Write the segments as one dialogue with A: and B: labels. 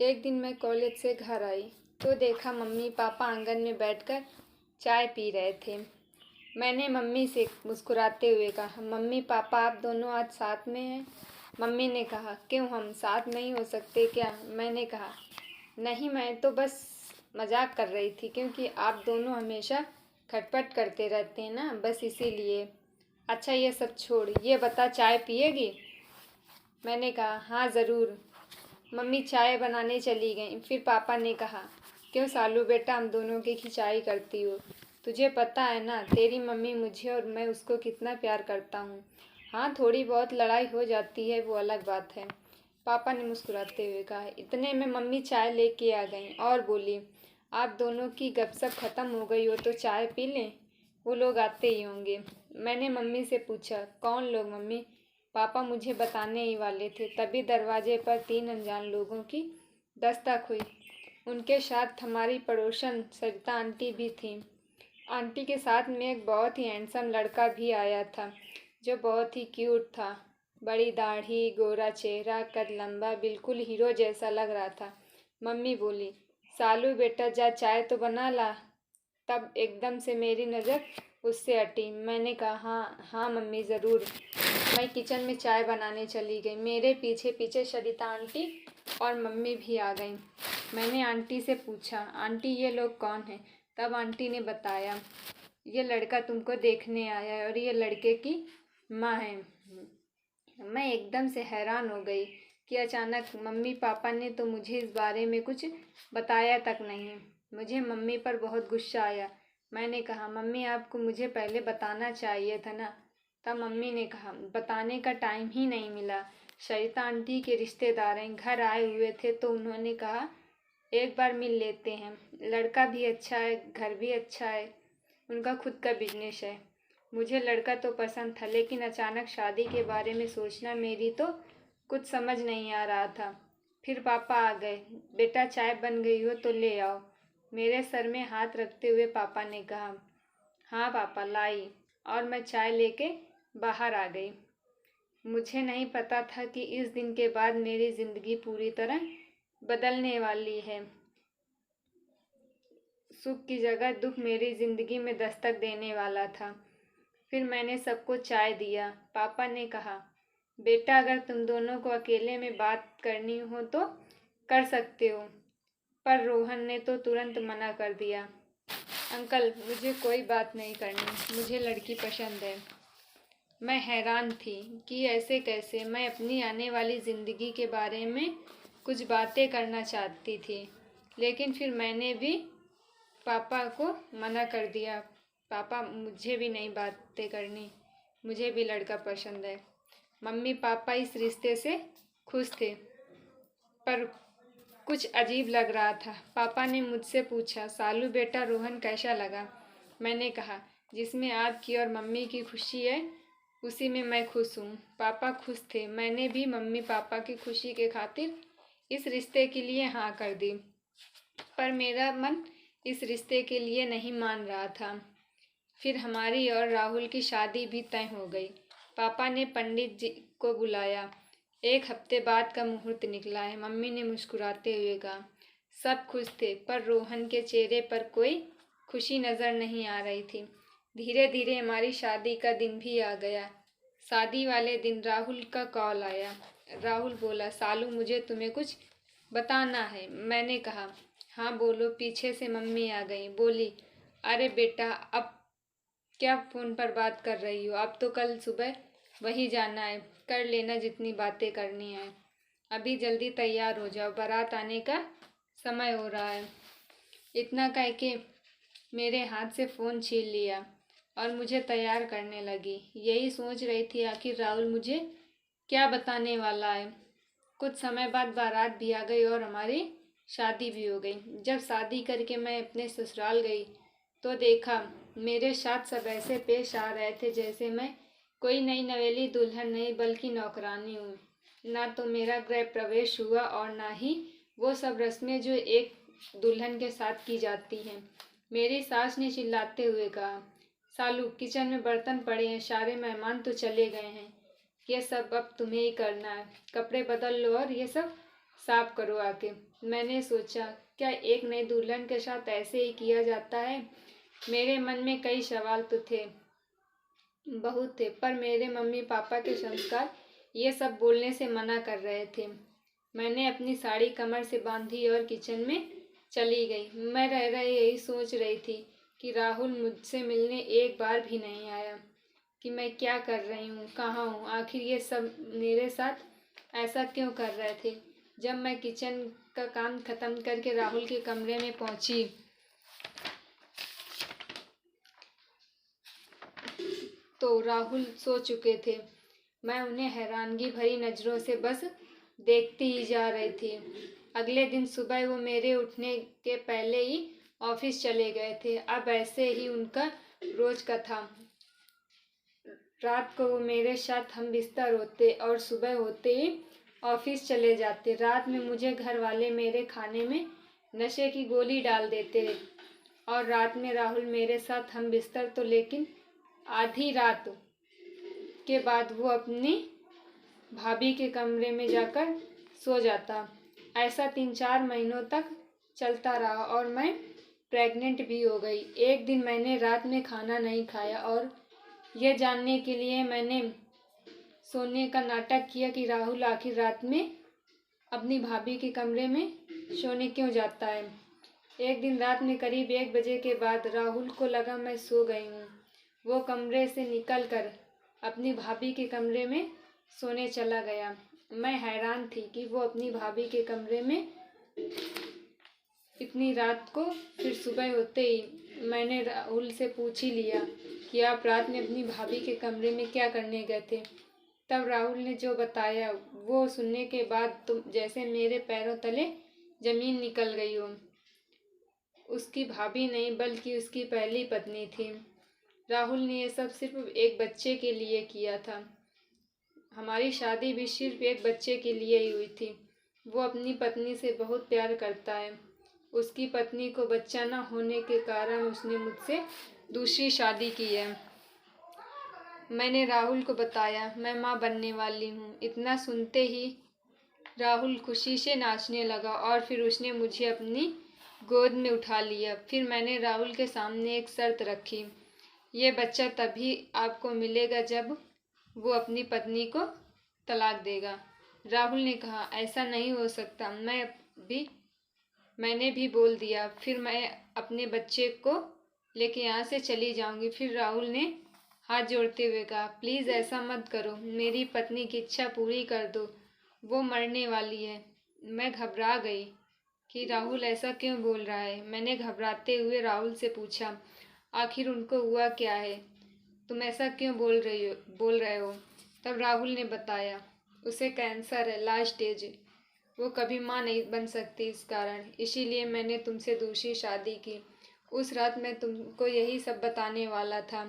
A: एक दिन मैं कॉलेज से घर आई तो देखा मम्मी पापा आंगन में बैठकर चाय पी रहे थे। मैंने मम्मी से मुस्कुराते हुए कहा, मम्मी पापा आप दोनों आज साथ में हैं। मम्मी ने कहा, क्यों हम साथ नहीं हो सकते क्या? मैंने कहा, नहीं मैं तो बस मजाक कर रही थी क्योंकि आप दोनों हमेशा खटपट करते रहते हैं ना, बस इसीलिए। अच्छा ये सब छोड़, ये बता चाय पिएगी? मैंने कहा, हाँ ज़रूर। मम्मी चाय बनाने चली गई। फिर पापा ने कहा, क्यों सालू बेटा हम दोनों की खिंचाई करती हो? तुझे पता है ना तेरी मम्मी मुझे और मैं उसको कितना प्यार करता हूँ। हाँ थोड़ी बहुत लड़ाई हो जाती है वो अलग बात है, पापा ने मुस्कुराते हुए कहा। इतने में मम्मी चाय लेके आ गई और बोली, आप दोनों की गपशप खत्म हो गई हो तो चाय पी लें, वो लोग आते ही होंगे। मैंने मम्मी से पूछा, कौन लोग मम्मी? पापा मुझे बताने ही वाले थे, तभी दरवाजे पर 3 अनजान लोगों की दस्तक हुई। उनके साथ हमारी पड़ोसन सरिता आंटी भी थीं। आंटी के साथ में एक बहुत ही हैंडसम लड़का भी आया था जो बहुत ही क्यूट था। बड़ी दाढ़ी, गोरा चेहरा, कद लंबा, बिल्कुल हीरो जैसा लग रहा था। मम्मी बोली, सालू बेटा जा चाय तो बना ला। तब एकदम से मेरी नज़र उससे हटी। मैंने कहा, हाँ हाँ मम्मी ज़रूर। मैं किचन में चाय बनाने चली गई। मेरे पीछे पीछे सरिता आंटी और मम्मी भी आ गईं। मैंने आंटी से पूछा, आंटी ये लोग कौन हैं? तब आंटी ने बताया, ये लड़का तुमको देखने आया है और ये लड़के की माँ है। मैं एकदम से हैरान हो गई कि अचानक मम्मी पापा ने तो मुझे इस बारे में कुछ बताया तक नहीं। मुझे मम्मी पर बहुत गुस्सा आया। मैंने कहा, मम्मी आपको मुझे पहले बताना चाहिए था ना। तब मम्मी ने कहा, बताने का टाइम ही नहीं मिला। सरिता आंटी के रिश्तेदार हैं, घर आए हुए थे तो उन्होंने कहा एक बार मिल लेते हैं। लड़का भी अच्छा है, घर भी अच्छा है, उनका खुद का बिजनेस है। मुझे लड़का तो पसंद था लेकिन अचानक शादी के बारे में सोचना मेरी तो कुछ समझ नहीं आ रहा था। फिर पापा आ गए। बेटा चाय बन गई हो तो ले आओ। मेरे सर में हाथ रखते हुए पापा ने कहा, हाँ पापा लाई। और मैं चाय लेके बाहर आ गई। मुझे नहीं पता था कि इस दिन के बाद मेरी ज़िंदगी पूरी तरह बदलने वाली है। सुख की जगह दुख मेरी ज़िंदगी में दस्तक देने वाला था। फिर मैंने सबको चाय दिया। पापा ने कहा, बेटा अगर तुम दोनों को अकेले में बात करनी हो तो कर सकते हो। पर रोहन ने तो तुरंत मना कर दिया, अंकल मुझे कोई बात नहीं करनी, मुझे लड़की पसंद है। मैं हैरान थी कि ऐसे कैसे। मैं अपनी आने वाली ज़िंदगी के बारे में कुछ बातें करना चाहती थी लेकिन फिर मैंने भी पापा को मना कर दिया। पापा मुझे भी नहीं बातें करनी, मुझे भी लड़का पसंद है। मम्मी पापा इस रिश्ते से खुश थे पर कुछ अजीब लग रहा था। पापा ने मुझसे पूछा, सालू बेटा रोहन कैसा लगा? मैंने कहा, जिसमें आपकी और मम्मी की खुशी है उसी में मैं खुश हूँ। पापा खुश थे। मैंने भी मम्मी पापा की खुशी के खातिर इस रिश्ते के लिए हाँ कर दी। पर मेरा मन इस रिश्ते के लिए नहीं मान रहा था। फिर हमारी और राहुल की शादी भी तय हो गई। पापा ने पंडित जी को बुलाया। 1 हफ्ते बाद का मुहूर्त निकला है, मम्मी ने मुस्कुराते हुए कहा। सब खुश थे पर रोहन के चेहरे पर कोई खुशी नज़र नहीं आ रही थी। धीरे धीरे हमारी शादी का दिन भी आ गया। शादी वाले दिन राहुल का कॉल आया। राहुल बोला, सालू मुझे तुम्हें कुछ बताना है। मैंने कहा, हाँ बोलो। पीछे से मम्मी आ गई। बोली, अरे बेटा अब क्या फ़ोन पर बात कर रही हो? अब तो कल सुबह वहीं जाना है, कर लेना जितनी बातें करनी है। अभी जल्दी तैयार हो जाओ, बारात आने का समय हो रहा है। इतना कह के मेरे हाथ से फ़ोन छीन लिया और मुझे तैयार करने लगी। यही सोच रही थी आखिर राहुल मुझे क्या बताने वाला है। कुछ समय बाद बारात भी आ गई और हमारी शादी भी हो गई। जब शादी करके मैं अपने ससुराल गई तो देखा मेरे साथ सब ऐसे पेश आ रहे थे जैसे मैं कोई नई नवेली दुल्हन नहीं बल्कि नौकरानी हूँ। ना तो मेरा गृह प्रवेश हुआ और ना ही वो सब रस्में जो एक दुल्हन के साथ की जाती हैं। मेरी सास ने चिल्लाते हुए कहा, सालू किचन में बर्तन पड़े हैं, सारे मेहमान तो चले गए हैं, ये सब अब तुम्हें ही करना है। कपड़े बदल लो और ये सब साफ करो आके। मैंने सोचा, क्या एक नई दुल्हन के साथ ऐसे ही किया जाता है? मेरे मन में कई सवाल तो थे, बहुत थे, पर मेरे मम्मी पापा के संस्कार ये सब बोलने से मना कर रहे थे। मैंने अपनी साड़ी कमर से बांधी और किचन में चली गई। मैं रह रहे यही सोच रही थी कि राहुल मुझसे मिलने एक बार भी नहीं आया, कि मैं क्या कर रही हूँ, कहाँ हूँ, आखिर ये सब मेरे साथ ऐसा क्यों कर रहे थे। जब मैं किचन का काम ख़त्म करके राहुल के कमरे में पहुँची तो राहुल सो चुके थे। मैं उन्हें हैरानगी भरी नज़रों से बस देखती ही जा रही थी। अगले दिन सुबह वो मेरे उठने के पहले ही ऑफिस चले गए थे। अब ऐसे ही उनका रोज का था। रात को वो मेरे साथ हम बिस्तर होते और सुबह होते ही ऑफिस चले जाते। रात में मुझे घर वाले मेरे खाने में नशे की गोली डाल देते और रात में राहुल मेरे साथ हम बिस्तर तो, लेकिन आधी रात के बाद वो अपनी भाभी के कमरे में जाकर सो जाता। ऐसा 3-4 महीनों तक चलता रहा और मैं प्रेग्नेंट भी हो गई। एक दिन मैंने रात में खाना नहीं खाया और यह जानने के लिए मैंने सोने का नाटक किया कि राहुल आखिर रात में अपनी भाभी के कमरे में सोने क्यों जाता है। एक दिन रात में करीब 1 बजे के बाद राहुल को लगा मैं सो गई हूँ। वो कमरे से निकलकर अपनी भाभी के कमरे में सोने चला गया। मैं हैरान थी कि वो अपनी भाभी के कमरे में इतनी रात को। फिर सुबह होते ही मैंने राहुल से पूछ ही लिया कि आप रात में अपनी भाभी के कमरे में क्या करने गए थे। तब राहुल ने जो बताया वो सुनने के बाद तो जैसे मेरे पैरों तले जमीन निकल गई हो। उसकी भाभी नहीं बल्कि उसकी पहली पत्नी थी। राहुल ने ये सब सिर्फ एक बच्चे के लिए किया था। हमारी शादी भी सिर्फ एक बच्चे के लिए ही हुई थी। वो अपनी पत्नी से बहुत प्यार करता है। उसकी पत्नी को बच्चा न होने के कारण उसने मुझसे दूसरी शादी की है। मैंने राहुल को बताया मैं माँ बनने वाली हूँ। इतना सुनते ही राहुल खुशी से नाचने लगा और फिर उसने मुझे अपनी गोद में उठा लिया। फिर मैंने राहुल के सामने एक शर्त रखी, ये बच्चा तभी आपको मिलेगा जब वो अपनी पत्नी को तलाक देगा। राहुल ने कहा ऐसा नहीं हो सकता। मैंने भी बोल दिया, फिर मैं अपने बच्चे को लेके यहाँ से चली जाऊंगी। फिर राहुल ने हाथ जोड़ते हुए कहा प्लीज़ ऐसा मत करो, मेरी पत्नी की इच्छा पूरी कर दो, वो मरने वाली है। मैं घबरा गई कि राहुल ऐसा क्यों बोल रहा है। मैंने घबराते हुए राहुल से पूछा आखिर उनको हुआ क्या है, तुम ऐसा क्यों बोल रहे हो। तब राहुल ने बताया उसे कैंसर है, लास्ट स्टेज, वो कभी माँ नहीं बन सकती, इस कारण इसीलिए मैंने तुमसे दूसरी शादी की। उस रात मैं तुमको यही सब बताने वाला था।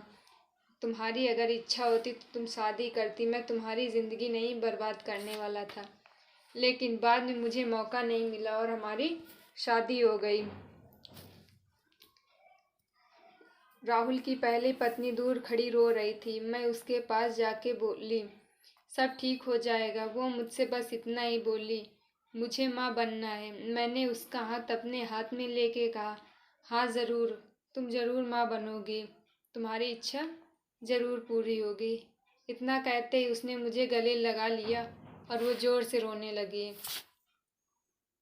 A: तुम्हारी अगर इच्छा होती तो तुम शादी करती, मैं तुम्हारी ज़िंदगी नहीं बर्बाद करने वाला था। लेकिन बाद में मुझे मौका नहीं मिला और हमारी शादी हो गई। राहुल की पहली पत्नी दूर खड़ी रो रही थी। मैं उसके पास जाके बोली सब ठीक हो जाएगा। वो मुझसे बस इतना ही बोली, मुझे माँ बनना है। मैंने उसका हाथ अपने हाथ में लेके कहा हाँ ज़रूर, तुम ज़रूर माँ बनोगी, तुम्हारी इच्छा ज़रूर पूरी होगी। इतना कहते ही उसने मुझे गले लगा लिया और वो ज़ोर से रोने लगी।